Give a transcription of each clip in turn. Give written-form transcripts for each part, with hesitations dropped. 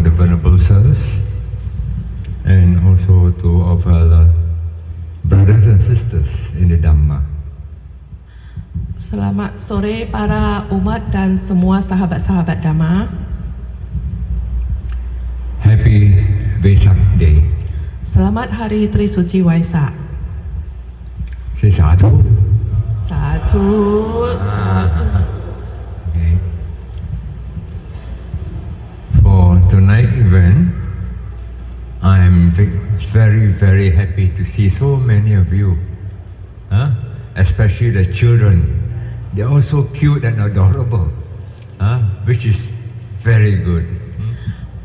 the Venerable Sirs and also to our fellow brothers and sisters in the Dhamma. Selamat sore para umat dan semua sahabat-sahabat Dhamma. Happy Vesak Day. Selamat Hari Trisuci Waisak. Say sadhu. Satu. Okay. For tonight event, I'm very, very happy to see so many of you, especially the children. They're all so cute and adorable, which is very good.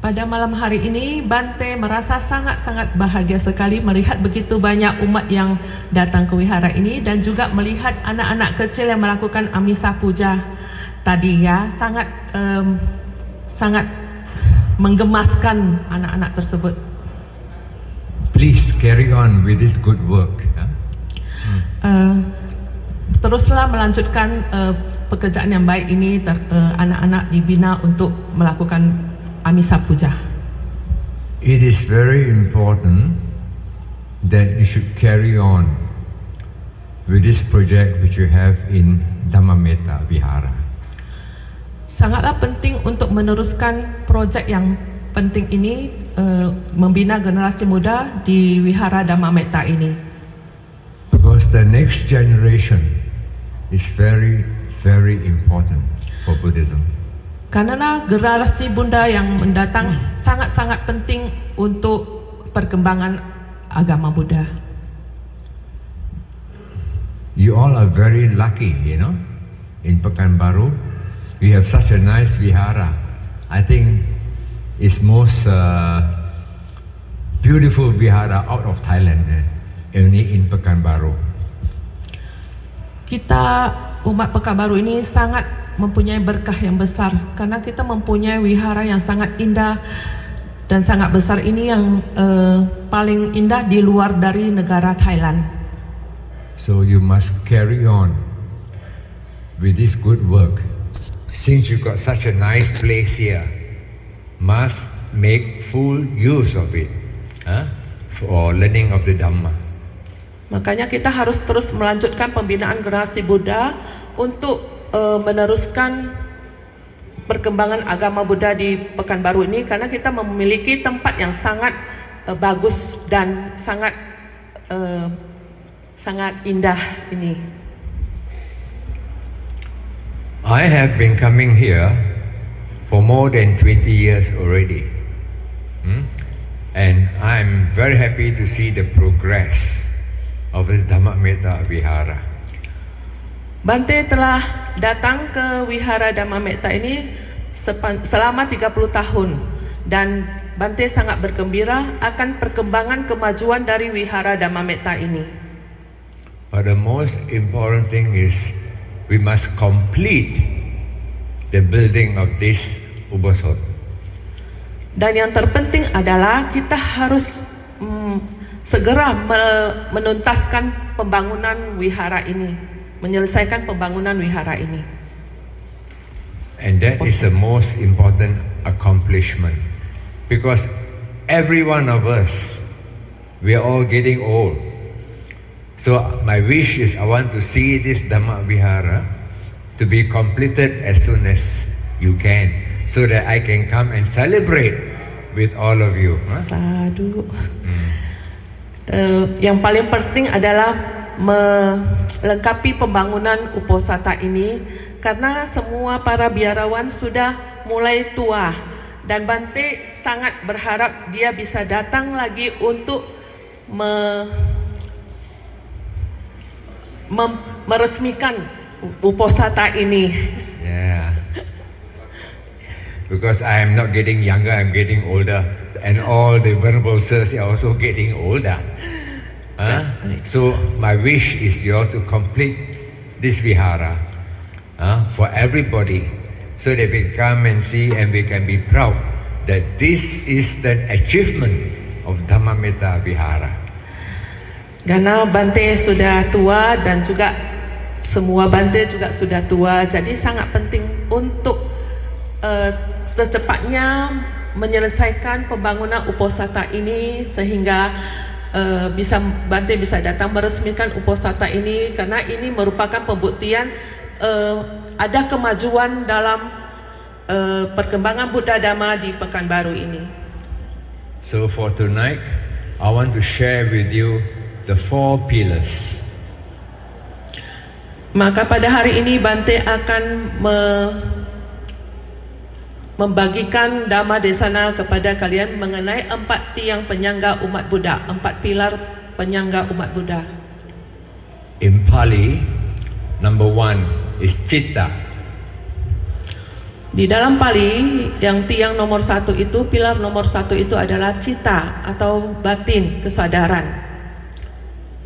Pada malam hari ini, Bante merasa sangat-sangat bahagia sekali melihat begitu banyak umat yang datang ke wihara ini dan juga melihat anak-anak kecil yang melakukan Amisa Puja tadi ya, sangat menggemaskan anak-anak tersebut. Please carry on with this good work. Teruslah melanjutkan pekerjaan yang baik ini. Anak-anak dibina untuk melakukan Amisa Puja. It is very important that you should carry on with this project which you have in Dhammametta Vihara. Sangatlah penting untuk meneruskan proyek yang penting ini, membina generasi muda di Wihara Dhammametta ini. Because the next generation is very, very important for Buddhism. Karena generasi bunda yang mendatang sangat-sangat penting untuk perkembangan agama Buddha. You all are very lucky, in Pekanbaru. We have such a nice vihara. I think it's most beautiful vihara out of Thailand, only in Pekanbaru. Kita umat Pekanbaru ini sangat mempunyai berkah yang besar karena kita mempunyai wihara yang sangat indah dan sangat besar ini, yang paling indah di luar dari negara Thailand. So you must carry on with this good work. Since you got such a nice place here, must make full use of it for learning of the Dhamma. Makanya kita harus terus melanjutkan pembinaan generasi Buddha untuk meneruskan perkembangan agama Buddha di Pekanbaru ini, karena kita memiliki tempat yang sangat bagus dan sangat indah ini. I have been coming here for more than 20 years already, and I'm very happy to see the progress of this Dhammametta Vihara. Bante telah datang ke Wihara Dhammametta ini selama 30 tahun dan Bante sangat bergembira akan perkembangan kemajuan dari Wihara Dhammametta ini. But the most important thing is we must complete the building of this Ubosot. Dan yang terpenting adalah kita harus segera menuntaskan pembangunan wihara ini, menyelesaikan pembangunan wihara ini. And that is the most important accomplishment, because every one of us, we are all getting old. So my wish is I want to see this Dhamma Vihara to be completed as soon as you can, so that I can come and celebrate with all of you. Sadhu. Yang paling penting adalah melengkapi pembangunan Uposatha ini, karena semua para biarawan sudah mulai tua dan Bante sangat berharap dia bisa datang lagi untuk meresmikan Uposatha ini. Yeah. Because I am not getting younger, I'm getting older, and all the Venerable Sirs are also getting older. So my wish is you all to complete this vihara for everybody, so that we come and see and we can be proud that this is the achievement of Dhammametta Vihara. Karena Bante sudah tua dan juga semua Bante juga sudah tua, jadi sangat penting untuk secepatnya menyelesaikan pembangunan uposatha ini sehingga Bante bisa datang meresmikan uposatha ini, karena ini merupakan pembuktian ada kemajuan dalam perkembangan Buddha Dhamma di Pekanbaru ini. So for tonight, I want to share with you the 4 pillars. Maka pada hari ini Bante akan membagikan Dhamma Desana kepada kalian mengenai 4 tiang penyangga umat Buddha, 4 pilar penyangga umat Buddha. In Pali, number 1 is Citta. Di dalam Pali, yang tiang nomor 1 itu, pilar nomor 1 itu adalah cita atau batin, kesadaran.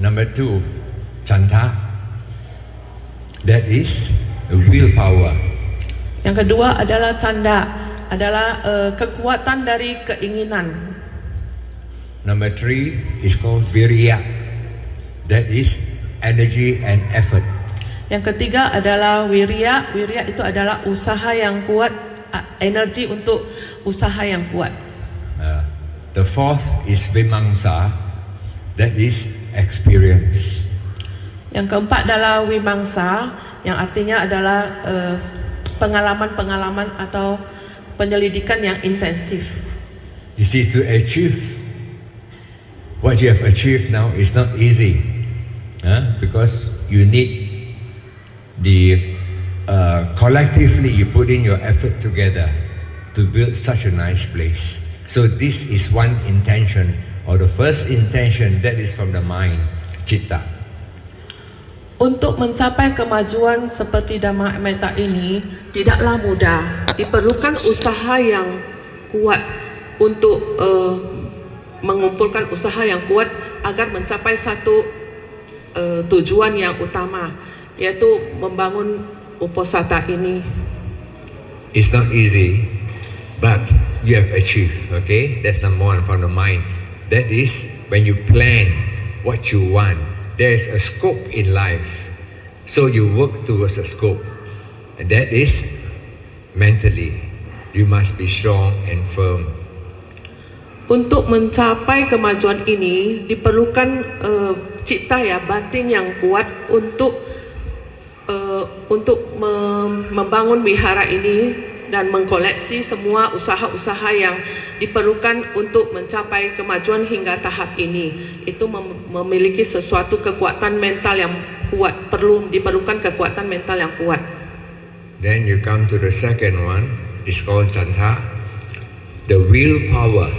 Number 2, Chanta. That is willpower. Yang kedua adalah canda, adalah kekuatan dari keinginan. Number 3 is called Virya. That is energy and effort. Yang ketiga adalah wirya. Wirya itu adalah usaha yang kuat, energi untuk usaha yang kuat. The 4th is Vimamsa. That is experience. Yang keempat adalah wimangsa, yang artinya adalah pengalaman-pengalaman atau penyelidikan yang intensif. You see, to achieve what you have achieved now is not easy, because you need the collectively you put in your effort together to build such a nice place. So this is one intention, or the first intention, that is from the mind, citta. Untuk mencapai kemajuan seperti Dhamma Metta ini tidaklah mudah. Diperlukan usaha yang kuat untuk mengumpulkan usaha yang kuat agar mencapai satu tujuan yang utama, yaitu membangun uposatha ini. It's not easy, but you have achieved. Okay, that's number 1 from the mind. That is when you plan what you want. There is a scope in life, so you work towards a scope, and that is mentally. You must be strong and firm. Untuk mencapai kemajuan ini diperlukan cita, ya, batin yang kuat untuk membangun wihara ini dan mengkoleksi semua usaha-usaha yang diperlukan untuk mencapai kemajuan hingga tahap ini. Itu memiliki sesuatu kekuatan mental yang kuat, diperlukan kekuatan mental yang kuat. Then you come to the second one, it's called Chanta, the willpower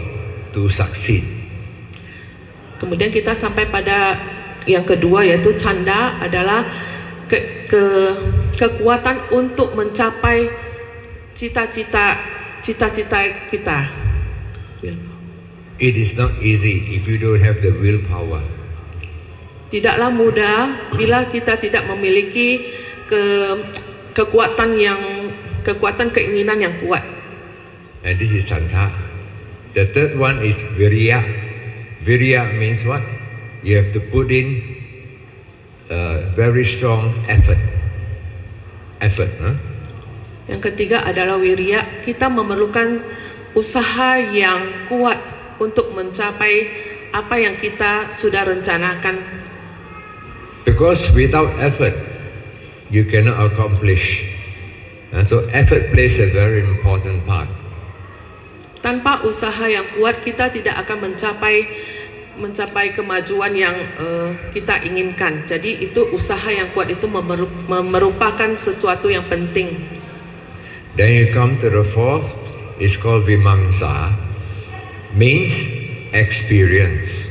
to succeed. Kemudian kita sampai pada yang kedua, yaitu canda, adalah kekuatan untuk mencapai cita-cita kita. It is not easy if you don't have the willpower. Tidaklah mudah bila kita tidak memiliki kekuatan keinginan yang kuat. And this is Chanta. The third one is Virya. Virya means what? You have to put in very strong effort. Yang ketiga adalah wirya. Kita memerlukan usaha yang kuat untuk mencapai apa yang kita sudah rencanakan. Because without effort, you cannot accomplish. So effort plays a very important part. Tanpa usaha yang kuat, kita tidak akan mencapai kemajuan yang kita inginkan. Jadi itu usaha yang kuat itu merupakan sesuatu yang penting. Then you come to the 4th, it's called Vimamsa, means experience.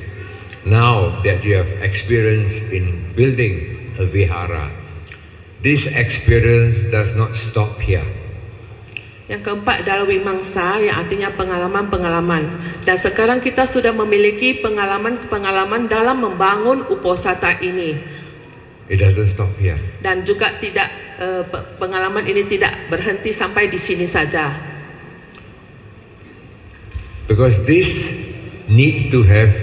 Now that you have experience in building a vihara, this experience does not stop here. Yang keempat adalah wimangsa, yang artinya pengalaman-pengalaman. Dan sekarang kita sudah memiliki pengalaman-pengalaman dalam membangun uposatha ini. It doesn't stop here. Dan juga pengalaman ini tidak berhenti sampai di sini saja. Because this need to have,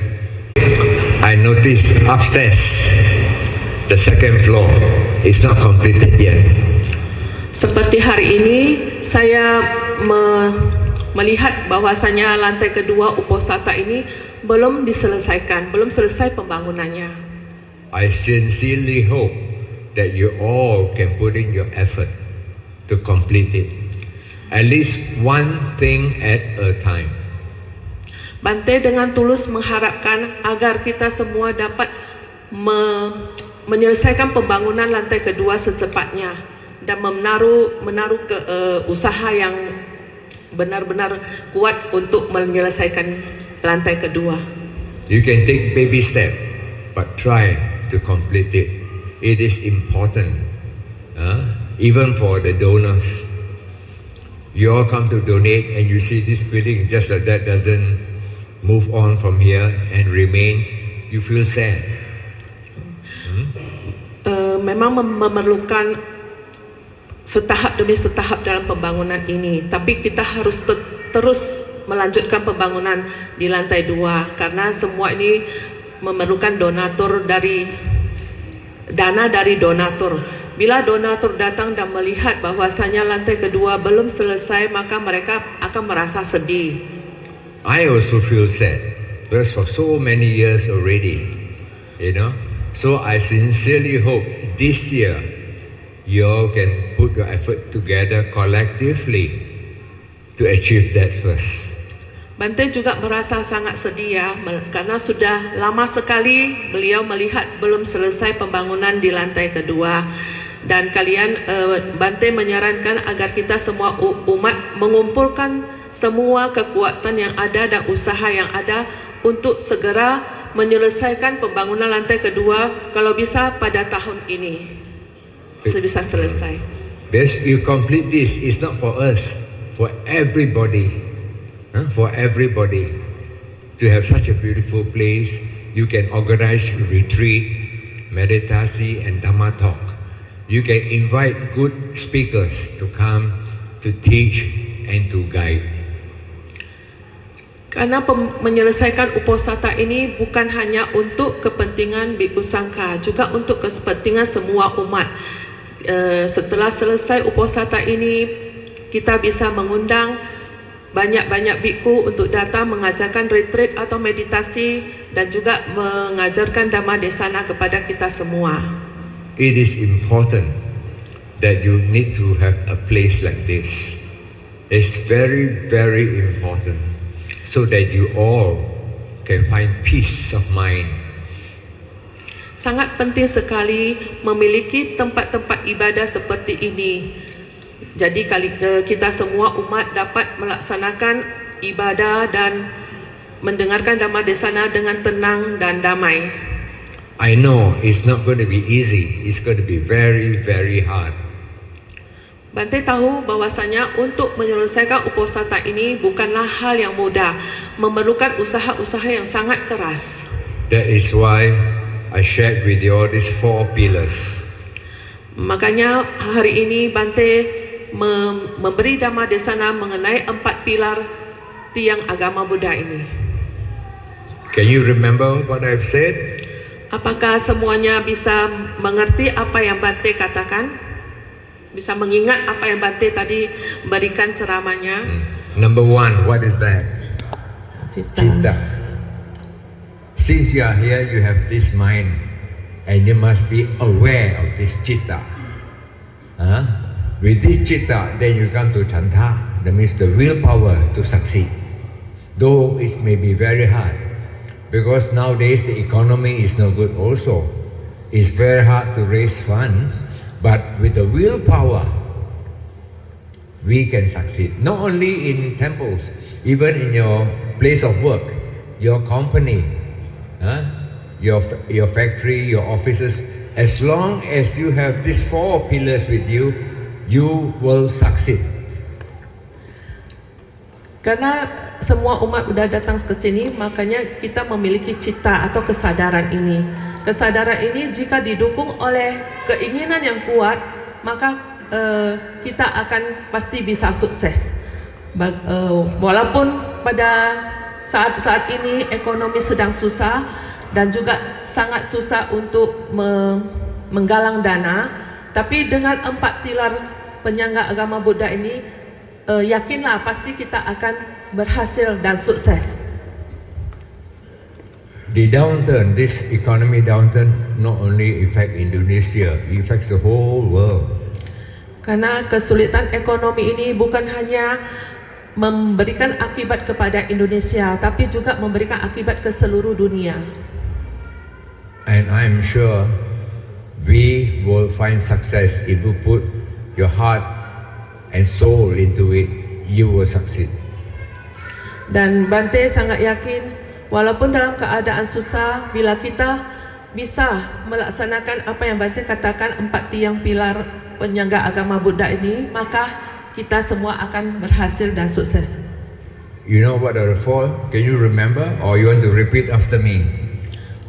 I noticed upstairs, the second floor is not completed yet. Seperti hari ini saya melihat bahwasanya lantai kedua Uposatha ini belum diselesaikan, belum selesai pembangunannya. I sincerely hope that you all can put in your effort to complete it. At least one thing at a time. Bante dengan tulus mengharapkan agar kita semua dapat menyelesaikan pembangunan lantai kedua secepatnya dan menaruh ke usaha yang benar-benar kuat untuk menyelesaikan lantai kedua. You can take baby step, but try to complete it. It is important, even for the donors. You all come to donate and you see this building just like that doesn't move on from here and remains, you feel sad. Memang memerlukan setahap demi setahap dalam pembangunan ini, tapi kita harus terus melanjutkan pembangunan di lantai 2 karena semua ini memerlukan dana dari donatur. Bila donatur datang dan melihat bahwasanya lantai kedua belum selesai, maka mereka akan merasa sedih. I also feel sad because for so many years already, so I sincerely hope this year you all can put your effort together collectively to achieve that first. Bante juga merasa sangat sedih ya, karena sudah lama sekali beliau melihat belum selesai pembangunan di lantai kedua. Dan Bante menyarankan agar kita semua umat mengumpulkan semua kekuatan yang ada dan usaha yang ada untuk segera menyelesaikan pembangunan lantai kedua, kalau bisa pada tahun ini bisa selesai. Best you complete this is not for us, for everybody. For everybody to have such a beautiful place. You can organize retreat, meditasi and Dhamma talk. You can invite good speakers to come to teach and to guide. Karena menyelesaikan Uposatha ini bukan hanya untuk kepentingan Bhikkhu Sangha, juga untuk kepentingan semua umat. Setelah selesai Uposatha ini, kita bisa mengundang banyak-banyak bhikkhu untuk datang mengajarkan retreat atau meditasi dan juga mengajarkan Dhamma Desana kepada kita semua. It is important that you need to have a place like this. It's very, very important so that you all can find peace of mind. Sangat penting sekali memiliki tempat-tempat ibadah seperti ini. Jadi kita semua umat dapat melaksanakan ibadah dan mendengarkan Dhamma Desana dengan tenang dan damai. I know it's not going to be easy. It's going to be very, very hard. Bante tahu bahwasanya untuk menyelesaikan Uposatha ini bukanlah hal yang mudah, memerlukan usaha-usaha yang sangat keras. That is why I shared with you all these 4 pillars. Makanya hari ini Bante memberi Dhamma Desana mengenai 4 pilar tiang agama Buddha ini. Can you remember what I've said? Apakah semuanya bisa mengerti apa yang Bante katakan? Bisa mengingat apa yang Bante tadi berikan ceramahnya? Number 1, what is that? Citta. Since you are here, you have this mind, and you must be aware of this citta. With this citta, then you come to chanta. That means the willpower to succeed. Though it may be very hard, because nowadays the economy is no good also. It's very hard to raise funds, but with the willpower, we can succeed. Not only in temples, even in your place of work, your company, your factory, your offices. As long as you have these 4 pillars with you, you will succeed. Karena semua umat sudah datang ke sini, makanya kita memiliki cita atau kesadaran ini. Kesadaran ini jika didukung oleh keinginan yang kuat, maka kita akan pasti bisa sukses. Walaupun pada saat ini ekonomi sedang susah dan juga sangat susah untuk menggalang dana, tapi dengan 4 pilar penyangga agama Buddha ini yakinlah pasti kita akan berhasil dan sukses. The downturn, this economy downturn, not only affect Indonesia, it affects the whole world. Karena kesulitan ekonomi ini bukan hanya memberikan akibat kepada Indonesia, tapi juga memberikan akibat ke seluruh dunia. And I'm sure we will find success if you put your heart and soul into it, you will succeed. Dan Bante sangat yakin, walaupun dalam keadaan susah, bila kita bisa melaksanakan apa yang Bante katakan 4 tiang pilar penyangga agama Buddha ini, maka kita semua akan berhasil dan sukses. You know what are the 4? Can you remember or you want to repeat after me?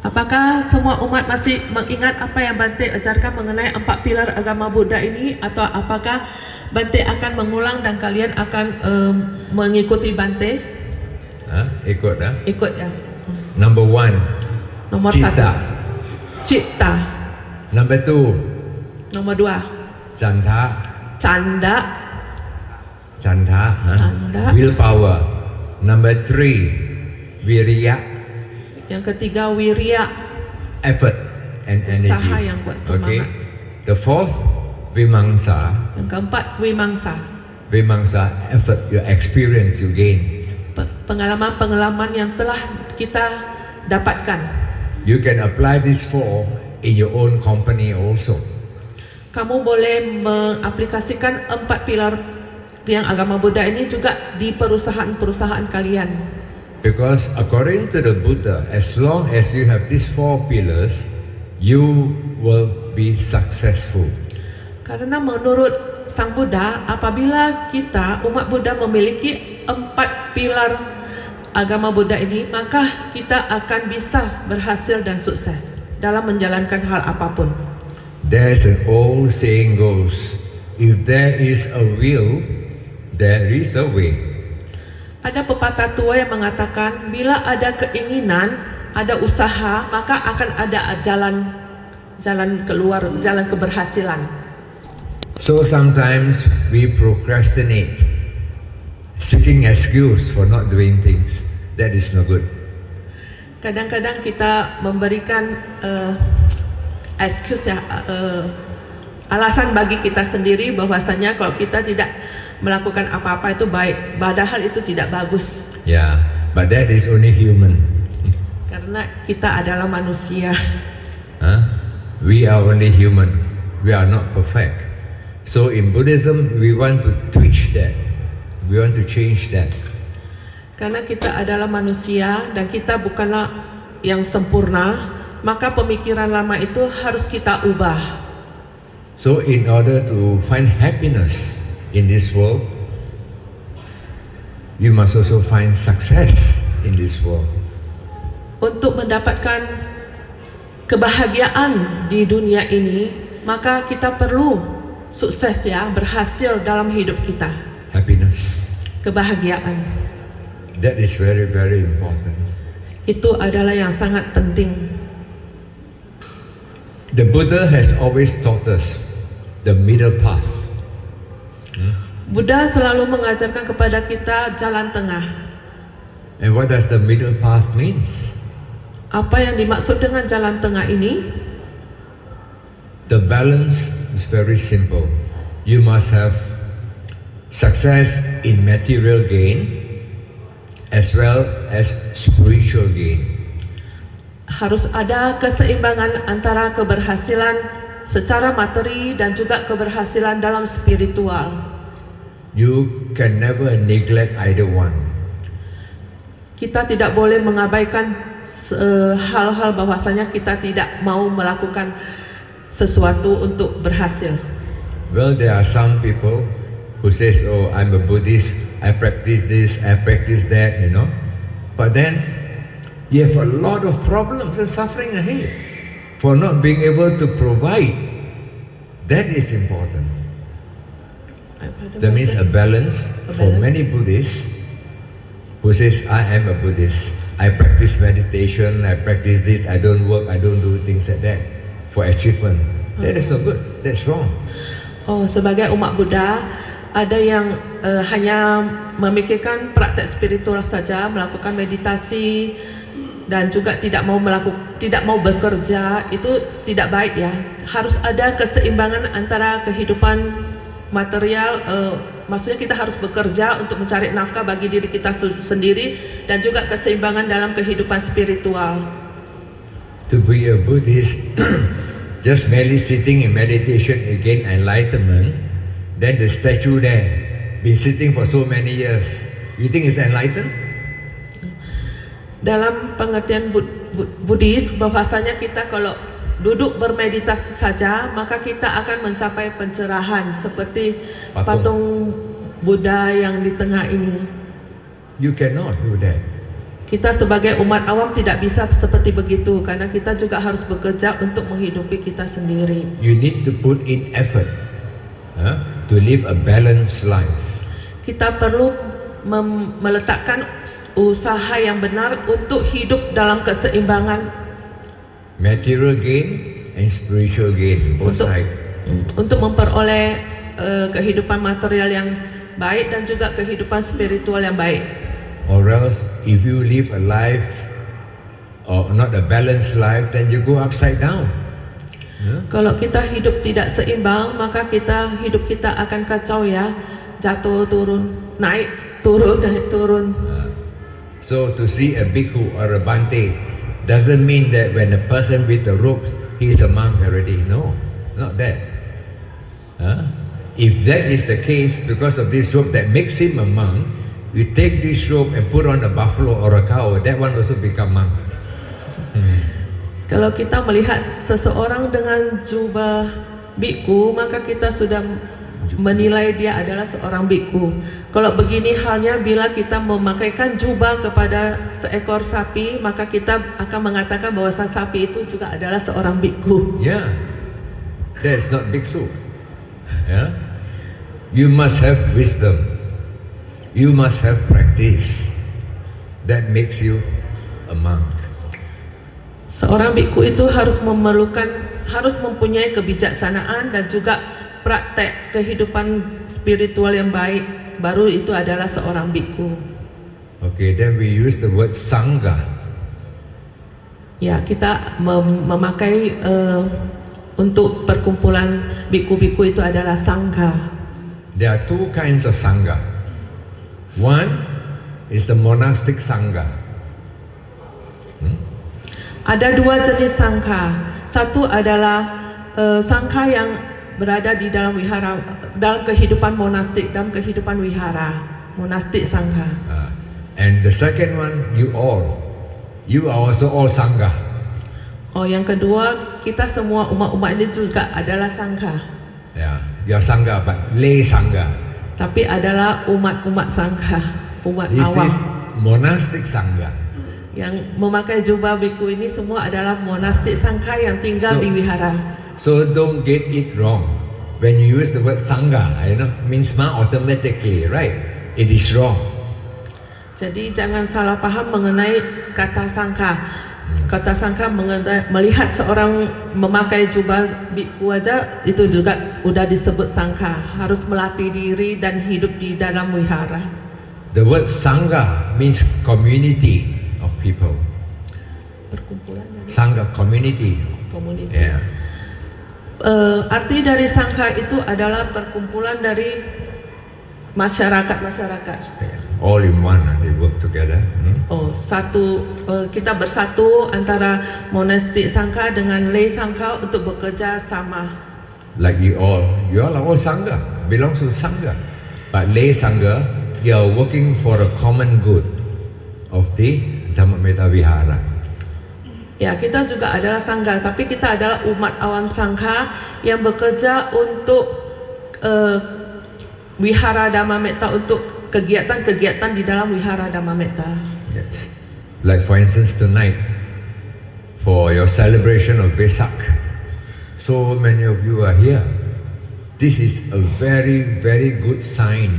Apakah semua umat masih mengingat apa yang Bante ajarkan mengenai 4 pilar agama Buddha ini, atau apakah Bante akan mengulang dan kalian akan mengikuti Bante? Ikut dah. Ikut ya. Number 1, Nomor Citta. 1, Citta. Number 2, Nomor 2, Canda. Canda. Canda. Canda. Willpower. Number 3, Virya. Yang ketiga, Wirya. Effort and energy. Usaha yang kuat, semangat. The 4th, Vimangsa. Yang keempat, Wimangsa. Vimangsa, effort, your experience you gain. Pengalaman-pengalaman yang telah kita dapatkan. You can apply this 4 in your own company also. Kamu boleh mengaplikasikan 4 pilar tiang agama Buddha ini juga di perusahaan-perusahaan kalian. Because according to the Buddha, as long as you have these 4 pillars, you will be successful. Karena menurut Sang Buddha, apabila kita umat Buddha memiliki 4 pilar agama Buddha ini, maka kita akan bisa berhasil dan sukses dalam menjalankan hal apapun. There's an old saying goes, if there is a will, there is a way. Ada pepatah tua yang mengatakan, bila ada keinginan, ada usaha, maka akan ada jalan keluar, jalan keberhasilan. So sometimes we procrastinate, seeking excuse for not doing things. That is no good. Kadang-kadang kita memberikan excuse ya, alasan bagi kita sendiri bahwasanya kalau kita tidak melakukan apa-apa itu baik, padahal itu tidak bagus. Yeah, but that is only human. Karena kita adalah manusia. We are only human. We are not perfect. So in Buddhism, we want to twitch that. We want to change that. Karena kita adalah manusia dan kita bukanlah yang sempurna, maka pemikiran lama itu harus kita ubah. So in order to find happiness in this world, you must also find success in this world. Untuk mendapatkan kebahagiaan di dunia ini, maka kita perlu sukses ya, berhasil dalam hidup kita. Happiness. Kebahagiaan. That is very, very important. Itu adalah yang sangat penting. The Buddha has always taught us the middle path. Buddha selalu mengajarkan kepada kita jalan tengah. And what does the middle path means? Apa yang dimaksud dengan jalan tengah ini? The balance is very simple. You must have success in material gain as well as spiritual gain. Harus ada keseimbangan antara keberhasilan secara materi dan juga keberhasilan dalam spiritual. You can never neglect either one. Kita tidak boleh mengabaikan hal-hal bahwasanya kita tidak mau melakukan sesuatu untuk berhasil. Well, there are some people who says, "Oh, I'm a Buddhist. I practice this, I practice that," you know. But then you have a lot of problems and suffering ahead for not being able to provide. That is important. That means a balance for many Buddhists who says, "I am a Buddhist. I practice meditation, I practice this, I don't work, I don't do things like that for achievement." That is not good. That's wrong. Oh, sebagai umat Buddha, Ada yang hanya memikirkan praktek spiritual saja, melakukan meditasi dan juga tidak mau bekerja. Itu tidak baik ya. Harus ada keseimbangan antara kehidupan material, maksudnya kita harus bekerja untuk mencari nafkah bagi diri kita sendiri, dan juga keseimbangan dalam kehidupan spiritual. To be a Buddhist, just merely sitting in meditation again enlightenment, then the statue there, been sitting for so many years, you think it's enlightened? Dalam pengertian Buddhis, bahwasanya kita kalau duduk bermeditasi saja, maka kita akan mencapai pencerahan seperti patung Buddha yang di tengah ini. You cannot do that. Kita sebagai umat awam tidak bisa seperti begitu, karena kita juga harus bekerja untuk menghidupi kita sendiri. You need to put in effort to live a balanced life. Kita perlu meletakkan usaha yang benar untuk hidup dalam keseimbangan. Material gain and spiritual gain, both sides. Untuk memperoleh kehidupan material yang baik dan juga kehidupan spiritual yang baik. Or else, if you live a life or not a balanced life, then you go upside down. Kalau kita hidup tidak seimbang, maka hidup kita akan kacau ya, jatuh turun, naik turun, naik turun. So to see a bhikkhu or a bhante doesn't mean that when a person with the robes, he's a monk already. No, not that. If that is the case, because of this robe that makes him a monk, you take this robe and put on a buffalo or a cow, that one also become monk. Kalau kita melihat seseorang dengan jubah bhikkhu, maka kita sudah menilai dia adalah seorang bhikkhu. Kalau begini halnya bila kita memakaikan jubah kepada seekor sapi, maka kita akan mengatakan bahwa sapi itu juga adalah seorang bhikkhu. Yeah, that's not bhikkhu. Yeah, you must have wisdom. You must have practice. That makes you a monk. Seorang bhikkhu itu harus mempunyai kebijaksanaan dan juga praktek kehidupan spiritual yang baik, baru itu adalah seorang bhikkhu. Okay, then we use the word sangha. Ya, kita memakai untuk perkumpulan bhikkhu-bhikkhu itu adalah sangha. There are two kinds of sangha. One is the monastic sangha. Ada dua jenis sangha. Satu adalah sangha yang berada di dalam wihara, dalam kehidupan monastik, dalam kehidupan wihara, monastik sangha. And the second one, you are also all sangha. Oh, yang kedua, kita semua umat-umat ini juga adalah sangha. Yeah, you are sangha, but lay sangha. Tapi adalah umat-umat sangha, umat awam. This is monastic sangha. Yang memakai jubah bhikkhu ini semua adalah monastik sangha yang tinggal di wihara. So don't get it wrong. When you use the word sangha, means automatically, right? It is wrong. Jadi jangan salah paham mengenai kata sangha. Kata sangha melihat seorang memakai jubah bhikkhu aja itu juga udah disebut sangha. Harus melatih diri dan hidup di dalam wihara. The word sangha means community of people. Perkumpulan. Sangha, community. Community. Yeah. Arti dari sangha itu adalah perkumpulan dari masyarakat. All in one, they work together. Oh, kita bersatu antara monastik sangha dengan lay sangha untuk bekerja sama. Like you all are all sangha, belongs to sangha. But lay sangha, you are working for a common good of the Dhammametta Vihara. Ya, kita juga adalah sangha, tapi kita adalah umat awam sangha yang bekerja untuk wihara Dhammametta, untuk kegiatan-kegiatan di dalam wihara Dhammametta. Yes. Like for instance tonight, for your celebration of Vesak, so many of you are here. This is a very, very good sign.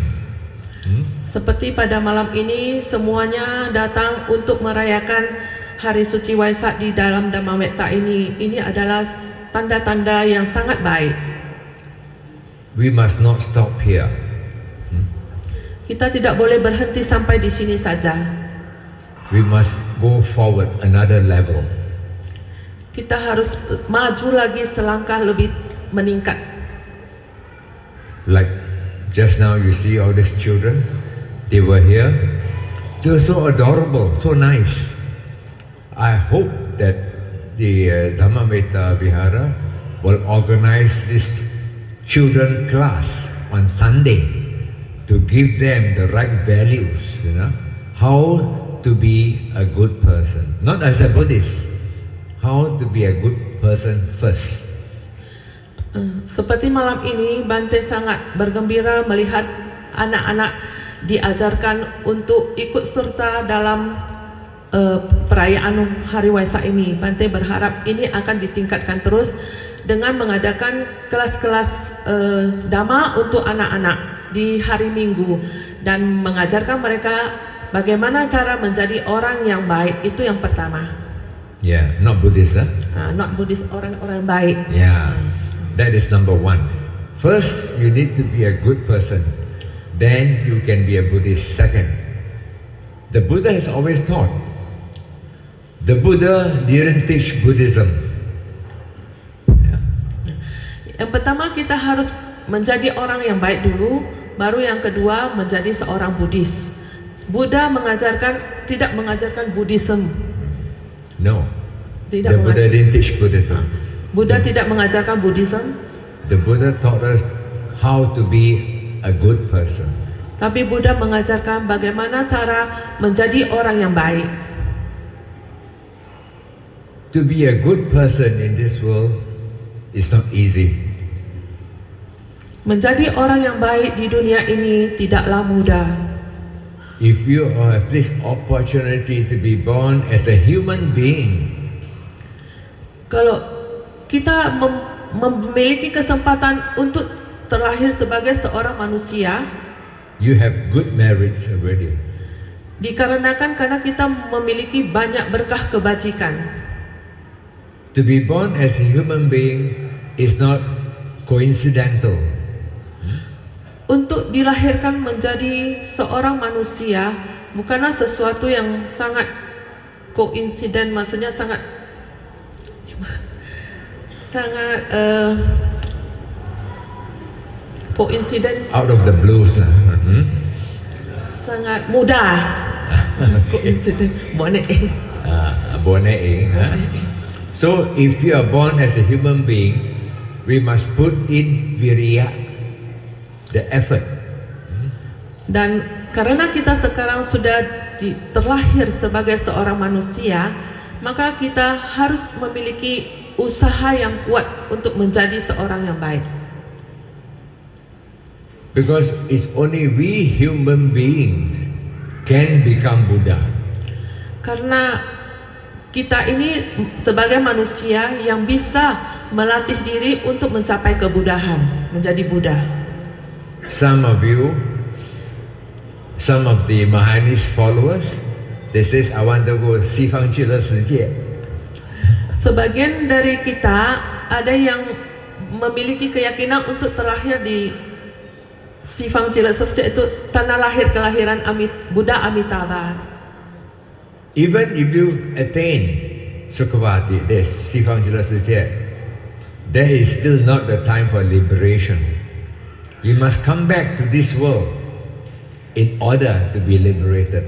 Seperti pada malam ini semuanya datang untuk merayakan Hari Suci Waisak di dalam Dhammametta ini. Ini adalah tanda-tanda yang sangat baik. We must not stop here. Kita tidak boleh berhenti sampai di sini saja. We must go forward another level. Kita harus maju lagi selangkah lebih meningkat. Like just now you see all these children, they were here. They were so adorable, so nice. I hope that the Dhammametta Vihara will organize this children class on Sunday to give them the right values, how to be a good person, not as a Buddhist, how to be a good person first. Seperti malam ini, Bante sangat bergembira melihat anak-anak diajarkan untuk ikut serta dalam perayaan Hari Waisak ini. Bante berharap ini akan ditingkatkan terus dengan mengadakan kelas-kelas Dhamma untuk anak-anak di hari Minggu dan mengajarkan mereka bagaimana cara menjadi orang yang baik. Itu yang pertama. Yeah, not Buddhist, huh? Not Buddhist, orang-orang baik. Yeah, that is number one. First, you need to be a good person. Then you can be a Buddhist. Second, the Buddha has always taught. The Buddha didn't teach Buddhism. Yang pertama kita harus menjadi orang yang baik dulu, baru yang kedua menjadi seorang Buddhis. Buddha tidak mengajarkan Buddhism. No, the Buddha didn't teach Buddhism. Buddha tidak mengajarkan Buddhism. The Buddha taught us how to be a good person. Tapi Buddha mengajarkan bagaimana cara menjadi orang yang baik. To be a good person in this world is not easy. Menjadi orang yang baik di dunia ini tidaklah mudah. If you have this opportunity to be born as a human being, kalau kita memiliki kesempatan untuk terlahir sebagai seorang manusia, you have good merits already. Dikarenakan karena kita memiliki banyak berkah kebajikan. To be born as a human being is not coincidental. Untuk dilahirkan menjadi seorang manusia bukanlah sesuatu yang sangat koinsiden, maksudnya sangat koinsiden. Out of the blues lah. Sangat mudah. Koinsiden. So if you are born as a human being, we must put in virya, the effort. Dan karena kita sekarang sudah terlahir sebagai seorang manusia, maka kita harus memiliki usaha yang kuat untuk menjadi seorang yang baik. Because it's only we human beings can become Buddha. Karena kita ini sebagai manusia yang bisa melatih diri untuk mencapai kebudahan, menjadi Buddha. Some of the Mahanis followers, they says, I want to go Sifang Chila Sejie. Sebagian dari kita ada yang memiliki keyakinan untuk terlahir di Sifang Chila Sejie, itu tanah lahir kelahiran Buddha Amitabha. Even if you attain Sukhavati, this Sifang Chila Sejie, there is still not the time for liberation. You must come back to this world in order to be liberated.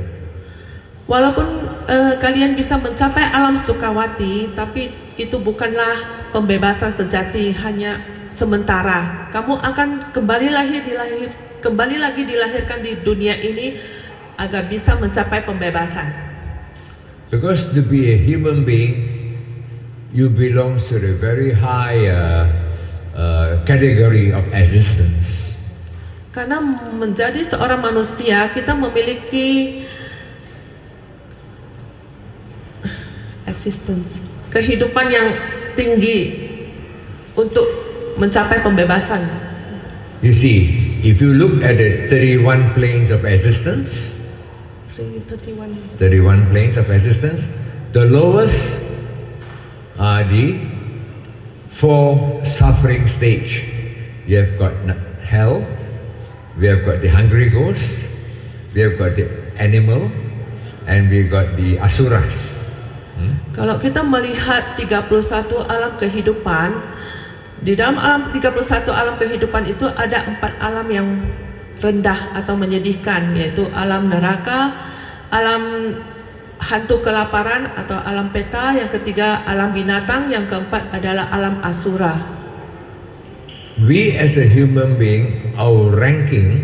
Walaupun kalian bisa mencapai alam Sukhavati, tapi itu bukanlah pembebasan sejati, hanya sementara. Kamu akan kembali lagi dilahirkan di dunia ini agar bisa mencapai pembebasan. Because to be a human being, you belong to the very high category of existence. Karena menjadi seorang manusia, kita memiliki existence, kehidupan yang tinggi untuk mencapai pembebasan. You see, if you look at the 31 planes of existence, 31 planes of existence, the lowest are the 4 suffering stage. You have got hell, we have got the hungry ghost, We have got the animal and we got the asuras. Kalau kita melihat 31 alam kehidupan, di dalam alam 31 alam kehidupan itu ada 4 alam yang rendah atau menyedihkan, yaitu alam neraka, alam hantu kelaparan atau alam peta, yang ketiga alam binatang, yang keempat adalah alam asura. We as a human being, our ranking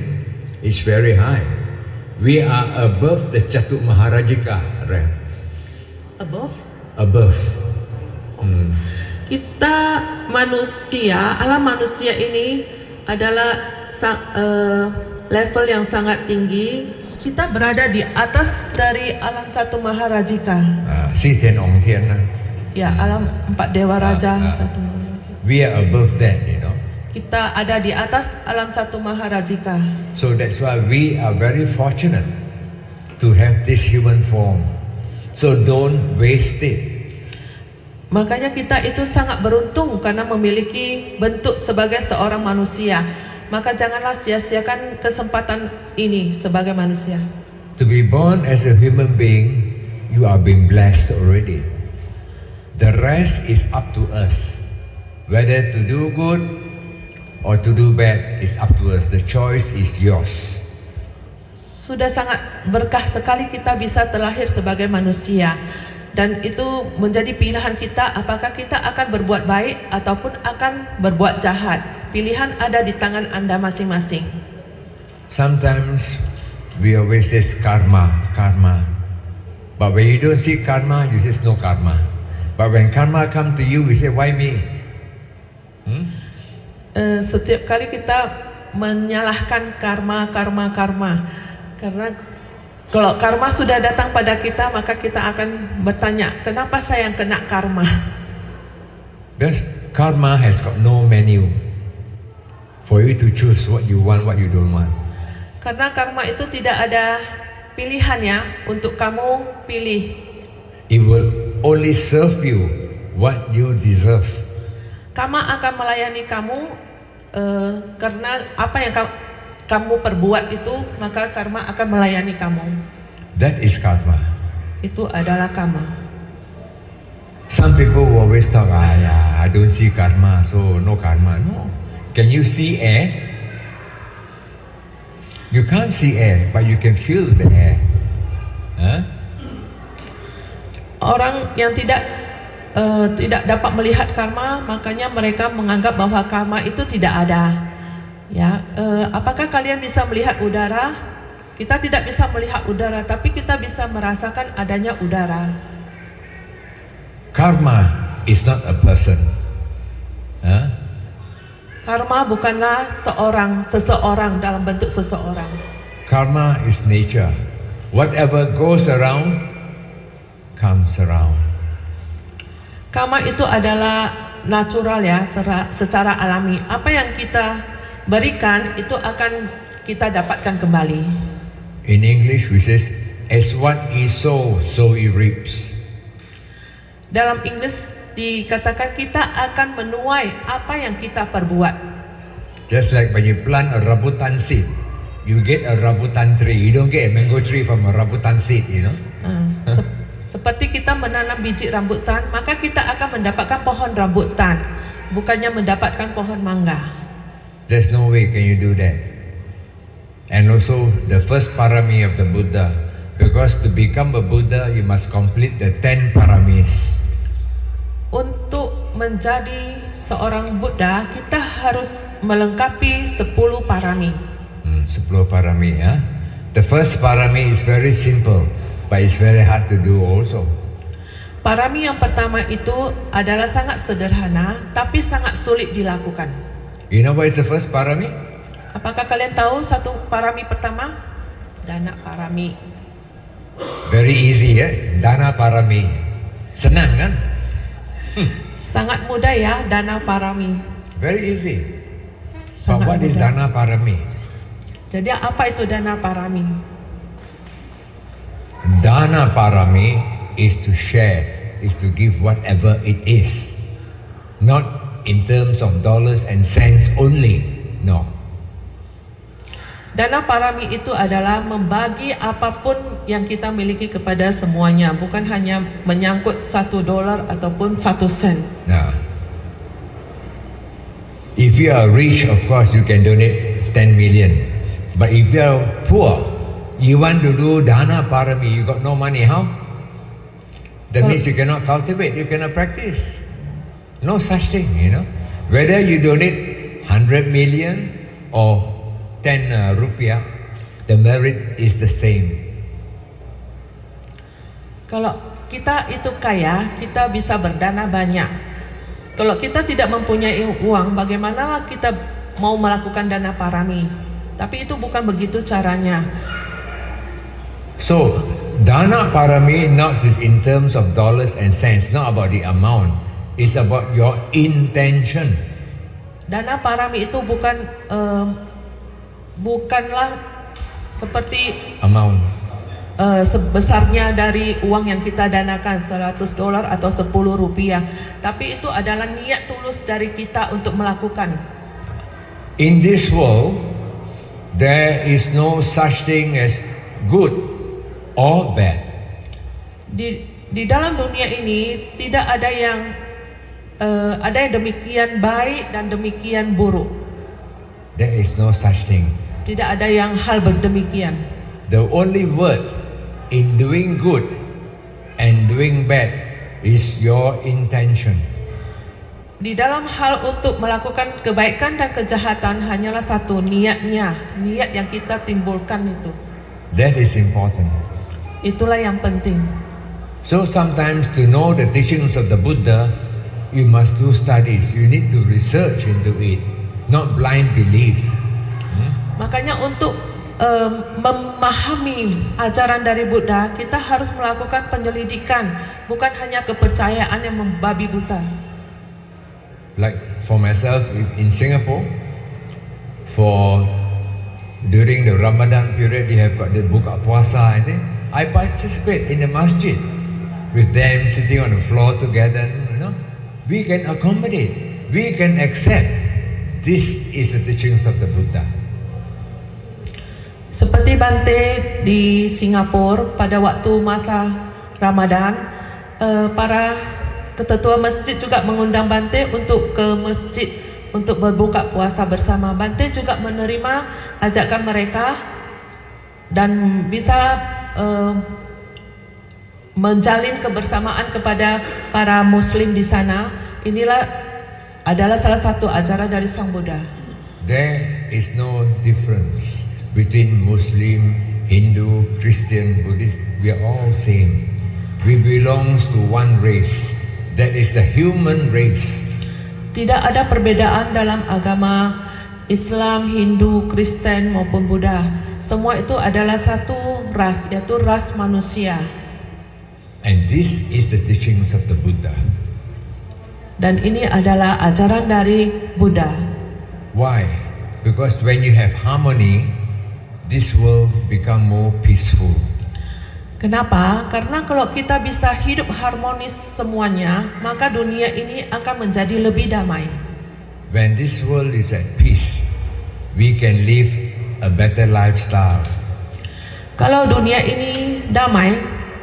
is very high. We are above the Chatuk Maharajika rank. Above. Kita manusia, alam manusia ini adalah level yang sangat tinggi. Kita berada di atas dari alam Chatuk Maharajika. Ya, alam 4 Dewa Raja. Chatuk Maharajika. We are above that, you know. Kita ada di atas alam Chatuk Maharajika. So that's why we are very fortunate to have this human form. So don't waste it. Makanya kita itu sangat beruntung karena memiliki bentuk sebagai seorang manusia. Maka janganlah sia-siakan kesempatan ini sebagai manusia. To be born as a human being, you are being blessed already. The rest is up to us. Whether to do good or to do bad is up to us. The choice is yours. Sudah sangat berkah sekali kita bisa terlahir sebagai manusia. Dan itu menjadi pilihan kita, apakah kita akan berbuat baik ataupun akan berbuat jahat. Pilihan ada di tangan Anda masing-masing. Sometimes we always say karma. But when you don't see karma, you say no karma. But when karma come to you, we say why me? Setiap kali kita menyalahkan karma. Karena kalau karma sudah datang pada kita, maka kita akan bertanya, kenapa saya yang kena karma? Because karma has got no menu for you to choose what you want, what you don't want. Karena karma itu tidak ada pilihannya untuk kamu pilih. It will only serve you what you deserve. Karma akan melayani kamu karena apa yang kamu perbuat itu, maka karma akan melayani kamu. That is karma. Itu adalah karma. Some people always talk, I don't see karma, so no karma. No. Can you see air? You can't see air, but you can feel the air. Orang yang tidak dapat melihat karma, makanya mereka menganggap bahwa karma itu tidak ada. Ya, apakah kalian bisa melihat udara? Kita tidak bisa melihat udara, tapi kita bisa merasakan adanya udara. Karma is not a person. Karma bukanlah seseorang dalam bentuk seseorang. Karma is nature. Whatever goes around comes around. Karma itu adalah natural ya, secara alami. Apa yang kita berikan itu akan kita dapatkan kembali. In English we say, as what he sows, so he reaps. Dalam Inggris dikatakan kita akan menuai apa yang kita perbuat. Just like when you plant a rambutan seed, you get a rambutan tree. You don't get a mango tree from a rambutan seed, you know. Seperti kita menanam biji rambutan, maka kita akan mendapatkan pohon rambutan, bukannya mendapatkan pohon mangga. There's no way can you do that. And also the first parami of the Buddha, because to become a Buddha you must complete the 10 paramis. Untuk menjadi seorang Buddha, kita harus melengkapi 10 parami. 10 parami, ya. The first parami is very simple, but it's very hard to do also. Parami yang pertama itu adalah sangat sederhana, tapi sangat sulit dilakukan. You know what is the first parami? Apakah kalian tahu satu parami pertama? Dana parami. Very easy, ya. Dana parami. Senang kan? Sangat mudah ya, dana parami. Very easy. Sangat But what is mudah. dana parami? Jadi apa itu dana parami? Dana parami is to share, is to give whatever it is. Not in terms of dollars and cents only. No. Dana parami itu adalah membagi apapun yang kita miliki kepada semuanya, bukan hanya menyangkut $1 ataupun 1 sen. Now, if you are rich, of course you can donate 10 million. But if you are poor, you want to do dana parami, you got no money, how? That means you cannot cultivate, you cannot practice. No such thing, you know. Whether you donate 100 million or 10 rupiah, the merit is the same. Kalau kita itu kaya, kita bisa berdana banyak. Kalau kita tidak mempunyai uang, bagaimana kita mau melakukan dana parami? Tapi itu bukan begitu caranya. So, dana parami not just in terms of dollars and cents, not about the amount. It's about your intention. Dana parami itu bukanlah seperti Amount. sebesarnya dari uang yang kita danakan $100 atau 10 rupiah, tapi itu adalah niat tulus dari kita untuk melakukan. In this world, there is no such thing as good or bad. Di dalam dunia ini tidak ada yang demikian baik dan demikian buruk. There is no such thing. Tidak ada yang hal berdemikian. The only word in doing good and doing bad is your intention. Di dalam hal untuk melakukan kebaikan dan kejahatan hanyalah satu, niatnya, niat yang kita timbulkan itu. That is important. Itulah yang penting. So sometimes to know the teachings of the Buddha, you must do studies. You need to research into it, not blind belief. Makanya untuk memahami ajaran dari Buddha, kita harus melakukan penyelidikan, bukan hanya kepercayaan yang membabi buta. Like for myself in Singapore, during the Ramadan period, they have got the buka puasa. I participate in the masjid with them, sitting on the floor together. You know, we can accommodate, we can accept. This is the teachings of the Buddha. Seperti Bante di Singapura pada waktu masa Ramadan, para ketua masjid juga mengundang Bante untuk ke masjid untuk berbuka puasa bersama. Bante juga menerima ajakan mereka dan bisa menjalin kebersamaan kepada para Muslim di sana. Inilah adalah salah satu ajaran dari Sang Buddha. There is no difference between Muslim, Hindu, Christian, Buddhist. We are all same. We belongs to one race. That is the human race. Tidak ada perbedaan dalam agama Islam, Hindu, Kristen maupun Buddha. Semua itu adalah satu ras, yaitu ras manusia. And this is the teachings of the Buddha. Dan ini adalah ajaran dari Buddha. Why? Because when you have harmony, this will become more peaceful. Kenapa? Karena kalau kita bisa hidup harmonis semuanya, maka dunia ini akan menjadi lebih damai. When this world is at peace, we can live a better lifestyle. Kalau dunia ini damai,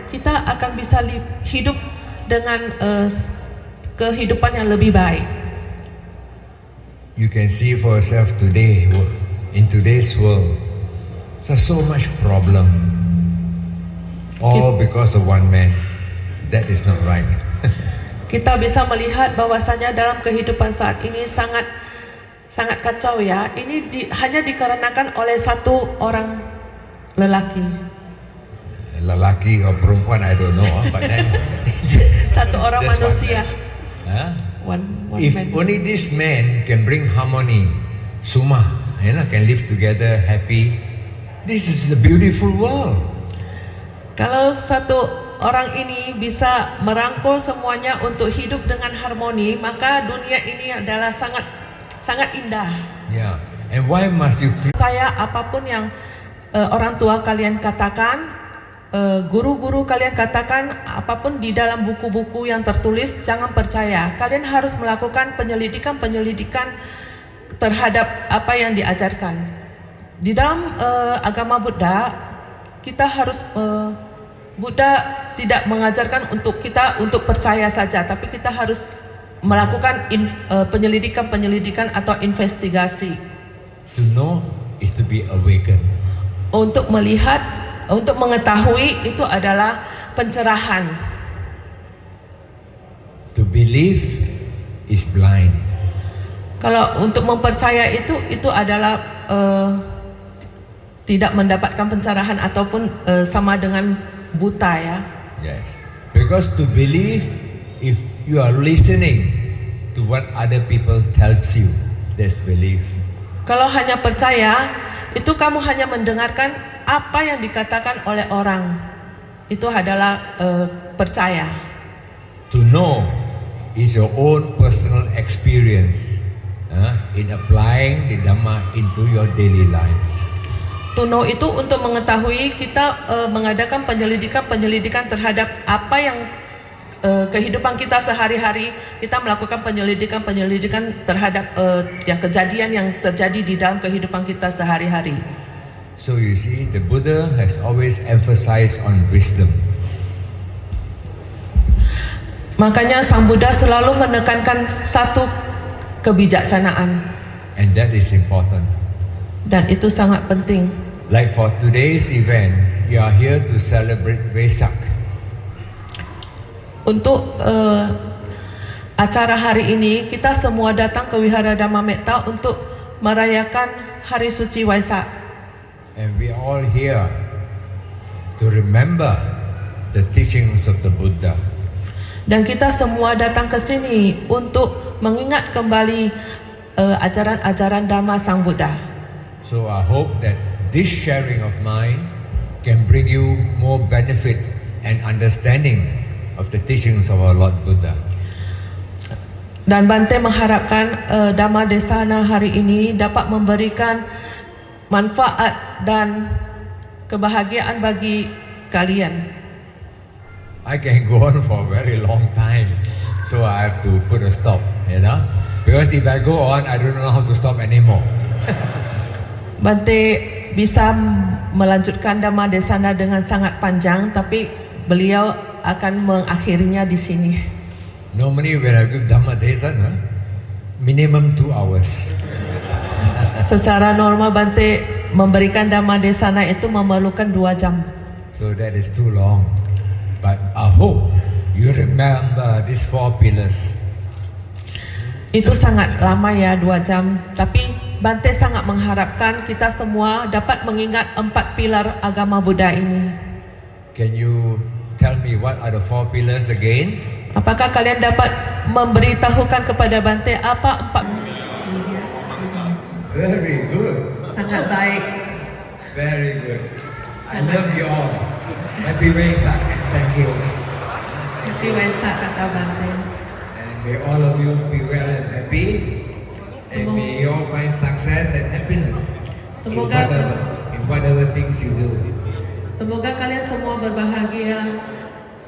kita akan bisa hidup dengan kehidupan yang lebih baik. You can see for yourself today, in today's world, there's so much problem. All because of one man. That is not right. Kita bisa melihat bahwasanya dalam kehidupan saat ini sangat kacau ya. Ini hanya dikarenakan oleh satu orang lelaki. Lelaki atau perempuan, I don't know. But then, satu orang manusia. One if man. only this man can bring harmony, sumah, can live together happy. This is a beautiful world. Kalau satu orang ini bisa merangkul semuanya untuk hidup dengan harmoni, maka dunia ini adalah sangat indah. Yeah. And why must you? Saya apapun yang orang tua kalian katakan, guru-guru kalian katakan, apapun di dalam buku-buku yang tertulis, jangan percaya. Kalian harus melakukan penyelidikan terhadap apa yang diajarkan. Di dalam agama Buddha, kita harus Buddha tidak mengajarkan untuk kita untuk percaya saja, tapi kita harus melakukan penyelidikan atau investigasi. To know is to be awakened. Untuk melihat, untuk mengetahui itu adalah pencerahan. To believe is blind. Kalau untuk mempercaya itu adalah tidak mendapatkan pencerahan ataupun sama dengan buta ya. Yes. Because to believe, if you are listening to what other people tells you, that's belief. Kalau hanya percaya, itu kamu hanya mendengarkan apa yang dikatakan oleh orang. Itu adalah percaya. To know is your own personal experience in applying the Dhamma into your daily life. To know itu untuk mengetahui, kita mengadakan penyelidikan terhadap apa yang kehidupan kita sehari-hari. Kita melakukan penyelidikan terhadap yang kejadian yang terjadi di dalam kehidupan kita sehari-hari. So you see, the Buddha has always emphasized on wisdom. Makanya Sang Buddha selalu menekankan satu kebijaksanaan. And that is important. Dan itu sangat penting. Like for today's event, you are here to celebrate Vesak. Untuk acara hari ini, kita semua datang ke Wihara Dhamma Metta untuk merayakan Hari Suci Waisak. And we are all here to remember the teachings of the Buddha. Dan kita semua datang ke sini untuk mengingat kembali ajaran-ajaran Dhamma Sang Buddha. So I hope that this sharing of mine can bring you more benefit and understanding of the teachings of our Lord Buddha. Dan Bante mengharapkan Dhamma Desana hari ini dapat memberikan manfaat dan kebahagiaan bagi kalian. I can go on for a very long time, so I have to put a stop, you know, because if I go on, I don't know how to stop anymore. Bante bisa melanjutkan Dhamma Desana dengan sangat panjang, tapi beliau akan mengakhirinya di sini. Normally when I give Dhamma Desana, minimum 2 hours. Secara normal Bante memberikan Dhamma Desana itu memerlukan 2 jam. So that is too long. But I hope you remember these 4 pillars. Itu sangat lama ya, 2 jam. Tapi Bante sangat mengharapkan kita semua dapat mengingat 4 pilar agama Buddha ini. Can you tell me what are the 4 pillars again? Apakah kalian dapat memberitahukan kepada Bante apa 4? Very good. Sangat baik. Very good. I love you all. Happy Vesak. Thank you. Happy Waisak kata Bante. And may all of you be well and happy. And may you all find success and happiness in whatever things you do. Semoga kalian semua berbahagia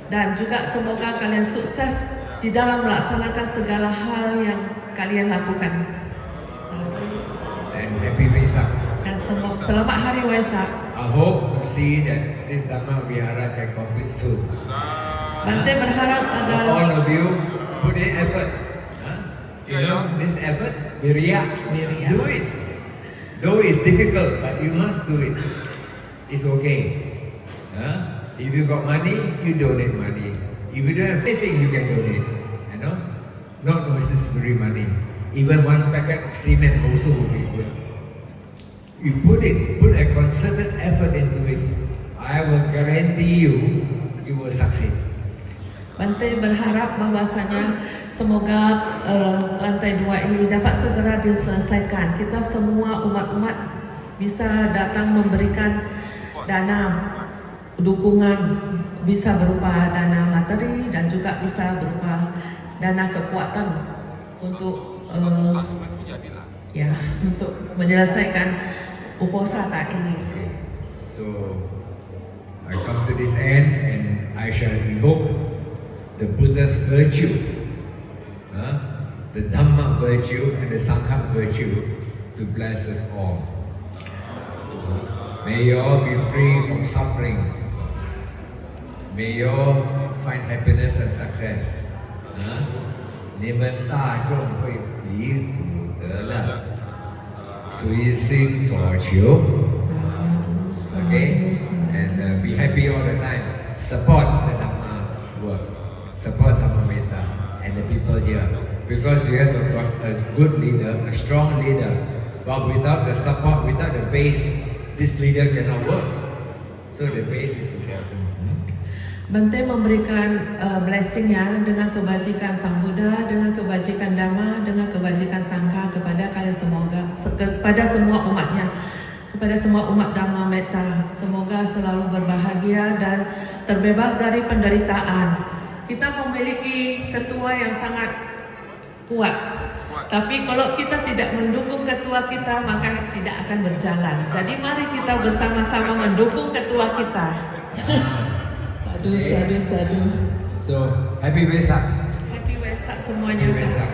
dan juga semoga kalian sukses di dalam melaksanakan segala hal yang kalian lakukan. And happy Vesak. Dan selamat Hari Waisak. I hope to see that this Dhamma Vihara can complete soon. Bante berharap agar All of you put in effort. You know, this effort, Virya. Do it. Though it's difficult, but you must do it. It's okay. If you got money, you donate money. If you don't have anything, you can donate. You know, not necessary money. Even 1 packet of cement also will be good. You put a concerted effort into it. I will guarantee you will succeed. Bante berharap bahwasanya semoga lantai 2 ini dapat segera diselesaikan. Kita semua umat-umat bisa datang memberikan dana dukungan, bisa berupa dana materi dan juga bisa berupa dana kekuatan untuk untuk menyelesaikan uposatha ini. So I come to this end and I shall invoke the Buddha's virtue, the Dhamma virtue and the Sangha virtue to bless us all. May you all be free from suffering. May you all find happiness and success. 你们大众会离苦得乐，随心所求。Okay, and be happy all the time. Support the Dhamma work. Support Dhamma Metta and the people here. Because you have a good leader, a strong leader. But without the support, without the base, this leader cannot work. So the base is important. Bante memberikan blessing-nya dengan kebajikan Sang Buddha, dengan kebajikan Dhamma, dengan kebajikan Sangha kepada kalian kepada semua umatnya, kepada semua umat Dhamma Metta. Semoga selalu berbahagia dan terbebas dari penderitaan. Kita memiliki ketua yang sangat kuat. Tapi kalau kita tidak mendukung ketua kita, maka tidak akan berjalan. Jadi mari kita bersama-sama mendukung ketua kita. Sadu. So, happy Vesak. Happy Wesak semuanya. Happy Vesak.